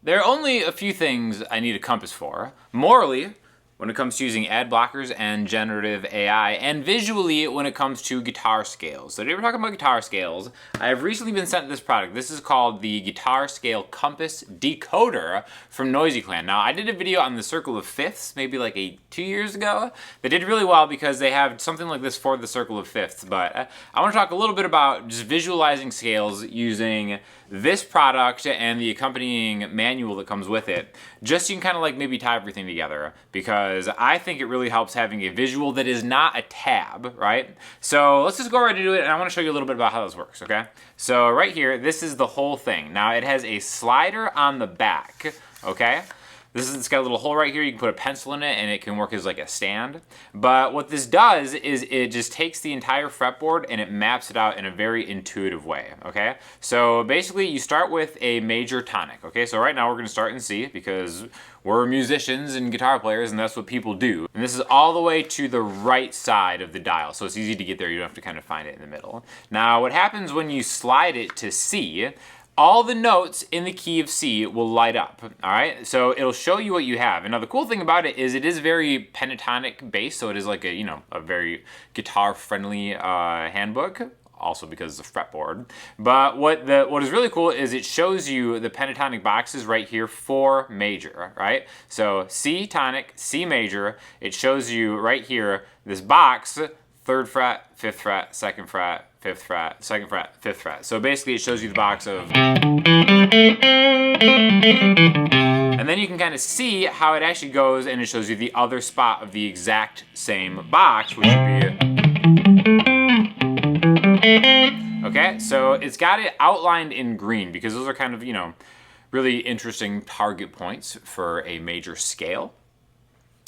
There are only a few things I need a compass for. Morally, when it comes to using ad blockers and generative AI, and visually when it comes to guitar scales. So today we're talking about guitar scales. I have recently been sent this product. This is called the Guitar Scale Compass Decoder from Noisy Clan. Now, I did a video on the circle of fifths, maybe like 2 years ago. They did really well because they have something like this for the circle of fifths. But I want to talk a little bit about just visualizing scales using this product and the accompanying manual that comes with it, just so you can kind of like maybe tie everything together, because I think it really helps having a visual that is not a tab, right? So let's just go right into it, and I want to show you a little bit about how this works, okay? So right here, this is the whole thing. Now it has a slider on the back, okay? It's got a little hole right here. You can put a pencil in it and it can work as like a stand. But what this does is it just takes the entire fretboard and it maps it out in a very intuitive way, okay? So basically you start with a major tonic, okay? So right now we're gonna start in C because we're musicians and guitar players and that's what people do. And this is all the way to the right side of the dial, so it's easy to get there. You don't have to kind of find it in the middle. Now what happens when you slide it to C, all the notes in the key of C will light up, all right? So it'll show you what you have. And now the cool thing about it is it is very pentatonic based, so it is like a, a very guitar-friendly handbook, also because it's a fretboard. But what is really cool is it shows you the pentatonic boxes right here for major, right? So C tonic, C major, it shows you right here this box, 3rd fret, 5th fret, 2nd fret, 5th fret, 2nd fret, 5th fret. So basically it shows you the box of... And then you can kind of see how it actually goes, and it shows you the other spot of the exact same box, which would be... Okay, so it's got it outlined in green because those are kind of, really interesting target points for a major scale.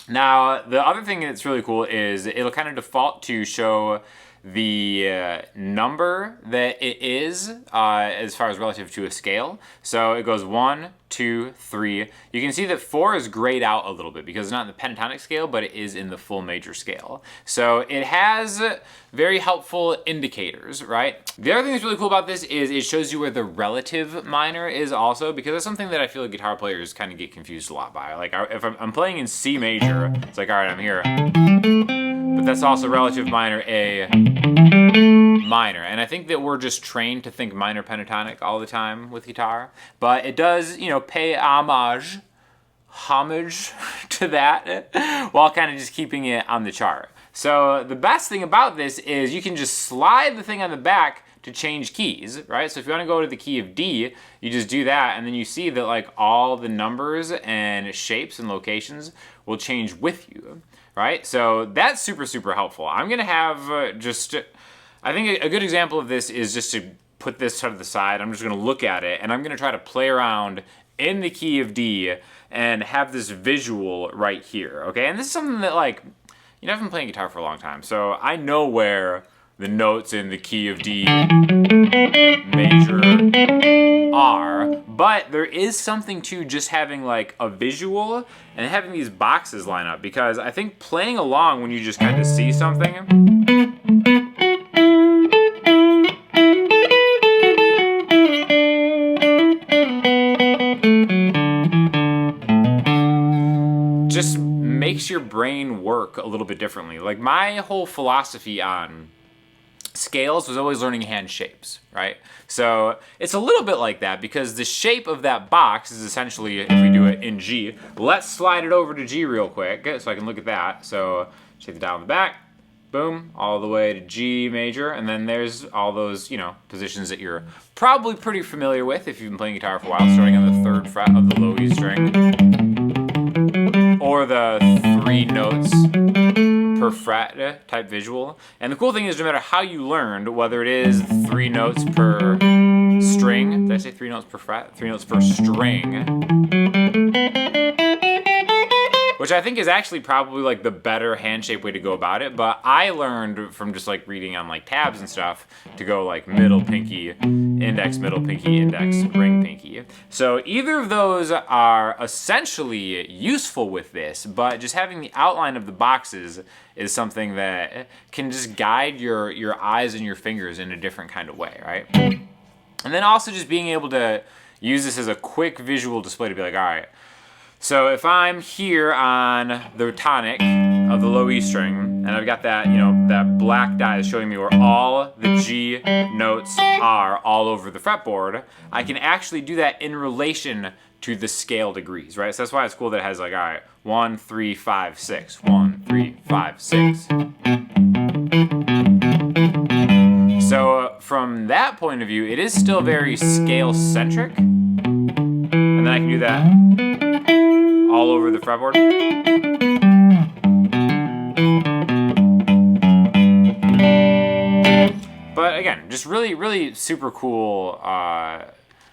Now, the other thing that's really cool is it'll kind of default to show the number that it is as far as relative to a scale. So it goes 1, 2, 3. You can see that 4 is grayed out a little bit because it's not in the pentatonic scale, but it is in the full major scale. So it has very helpful indicators, right? The other thing that's really cool about this is it shows you where the relative minor is also, because that's something that I feel like guitar players kind of get confused a lot by. Like if I'm playing in C major, it's like, all right, I'm here. But that's also relative minor A minor. And I think that we're just trained to think minor pentatonic all the time with guitar. But it does, pay homage to that while kind of just keeping it on the chart. So the best thing about this is you can just slide the thing on the back to change keys, right? So if you want to go to the key of D, you just do that, and then you see that like all the numbers and shapes and locations will change with you, right? So that's super, super helpful. I'm gonna have I think a good example of this is just to put this to the side. I'm just gonna look at it, and I'm gonna try to play around in the key of D and have this visual right here, okay? And this is something that I've been playing guitar for a long time, so I know where the notes in the key of D major are, but there is something to just having like a visual and having these boxes line up, because I think playing along when you just kind of see something, just makes your brain work a little bit differently. Like my whole philosophy on scales was always learning hand shapes, right? So it's a little bit like that, because the shape of that box is essentially, if we do it in G, let's slide it over to G real quick so I can look at that. So take the dial in the back, boom, all the way to G major, and then there's all those, positions that you're probably pretty familiar with if you've been playing guitar for a while, starting on the 3rd fret of the low E string, or the 3 notes per fret type visual. And the cool thing is, no matter how you learned, whether it is 3 notes per string, did I say 3 notes per fret? 3 notes per string, which I think is actually probably like the better hand shape way to go about it. But I learned from just like reading on like tabs and stuff to go like middle pinky, index, middle pinky, index, ring pinky. So either of those are essentially useful with this, but just having the outline of the boxes is something that can just guide your eyes and your fingers in a different kind of way, right? And then also just being able to, use this as a quick visual display to be like, all right, so if I'm here on the tonic of the low E string, and I've got that, you know, that black die is showing me where all the G notes are all over the fretboard, I can actually do that in relation to the scale degrees, right? So that's why it's cool that it has like, all right, 1, 3, 5, 6, 1, 3, 5, 6. So from that point of view, it is still very scale centric. And then I can do that all over the fretboard. But again, just really, really super cool,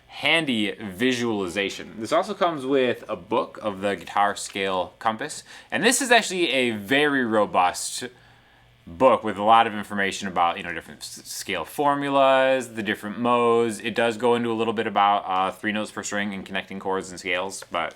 handy visualization. This also comes with a book of the guitar scale compass. And this is actually a very robust book with a lot of information about, you know, different scale formulas, the different modes. It does go into a little bit about 3 notes per string and connecting chords and scales, but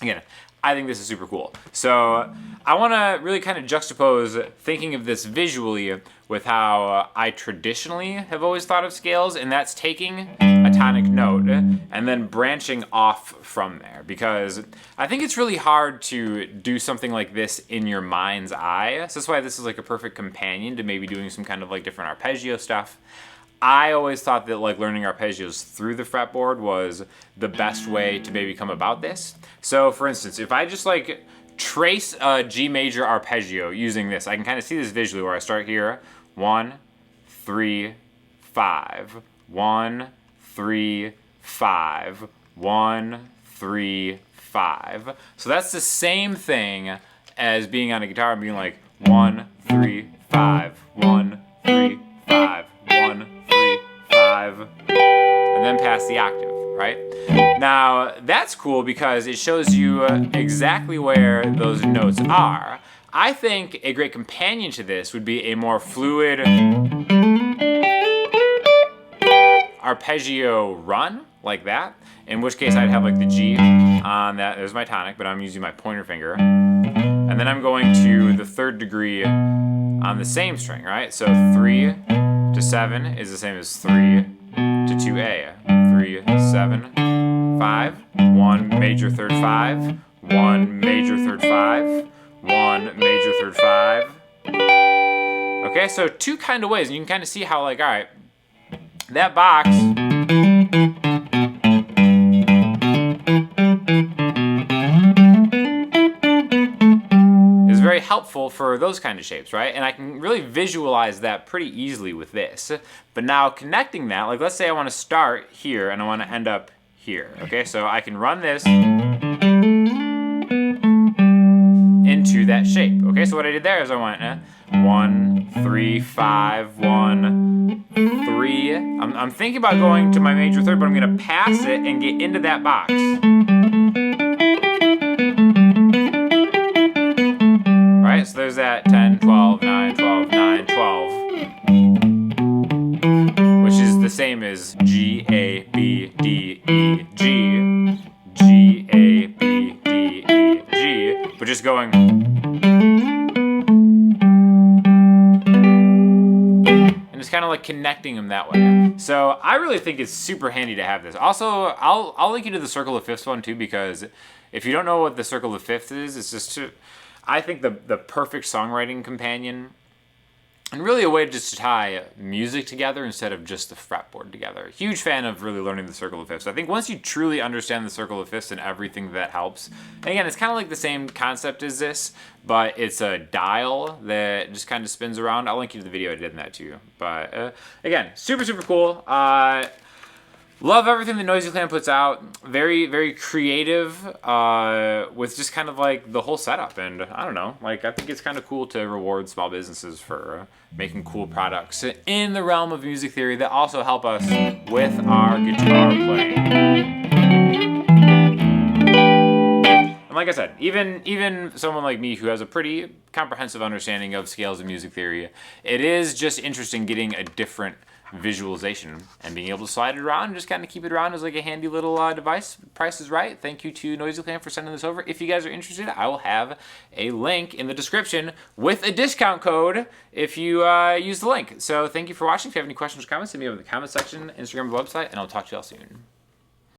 again, I think this is super cool. So I want to really kind of juxtapose thinking of this visually with how I traditionally have always thought of scales, and that's taking a tonic note and then branching off from there, because I think it's really hard to do something like this in your mind's eye. So that's why this is like a perfect companion to maybe doing some kind of like different arpeggio stuff. I always thought that like learning arpeggios through the fretboard was the best way to maybe come about this. So for instance, if I just like trace a G major arpeggio using this, I can kind of see this visually where I start here, 1, 3, 5, 1, 3, 5, 1, 3, 5. So that's the same thing as being on a guitar and being like 1, 3, 5, 1, 3, 5, 1, 3, 5, and then pass the octave, right? Now, that's cool because it shows you exactly where those notes are. I think a great companion to this would be a more fluid arpeggio run, like that, in which case I'd have like the G on that. There's my tonic, but I'm using my pointer finger. And then I'm going to the 3rd degree on the same string, right? So 3 to 7 is the same as 3 to 2A. 3, 7, 5, 1 major 3rd 5, 1 major 3rd 5, 1 major 3rd 5. Okay, so 2 kind of ways, and you can kind of see how like, all right, that box is very helpful for those kind of shapes, right? And I can really visualize that pretty easily with this. But now connecting that, like let's say I want to start here and I want to end up here. Okay, so I can run this into that shape. Okay, so what I did there is I went 1, 3, 5, 1, 3. I'm thinking about going to my major 3rd, but I'm going to pass it and get into that box. Right, so there's that 10, 12, 9, 12, 9, 12. Which is the same as G, A, B, D, E, G. G, A, B, D, E, G. But just going. And it's kind of like connecting them that way. So I really think it's super handy to have this. Also, I'll link you to the circle of fifths one too, because if you don't know what the circle of fifths is, it's just I think the perfect songwriting companion, and really a way just to tie music together instead of just the fretboard together. Huge fan of really learning the circle of fifths. I think once you truly understand the circle of fifths and everything that helps, and again, it's kind of like the same concept as this, but it's a dial that just kind of spins around. I'll link you to the video I did in that too. But again, super, super cool. Love everything that Noisy Clan puts out. Very, very creative with just kind of like the whole setup. And I don't know, like I think it's kind of cool to reward small businesses for making cool products in the realm of music theory that also help us with our guitar playing. And like I said, even someone like me who has a pretty comprehensive understanding of scales of music theory, it is just interesting getting a different visualization and being able to slide it around and just kind of keep it around as like a handy little device. Price is right. Thank you to Noisy Clan for sending this over. If you guys are interested, I will have a link in the description with a discount code if you use the link. So thank you for watching. If you have any questions or comments, hit me over in the comment section, Instagram, or website, and I'll talk to y'all soon.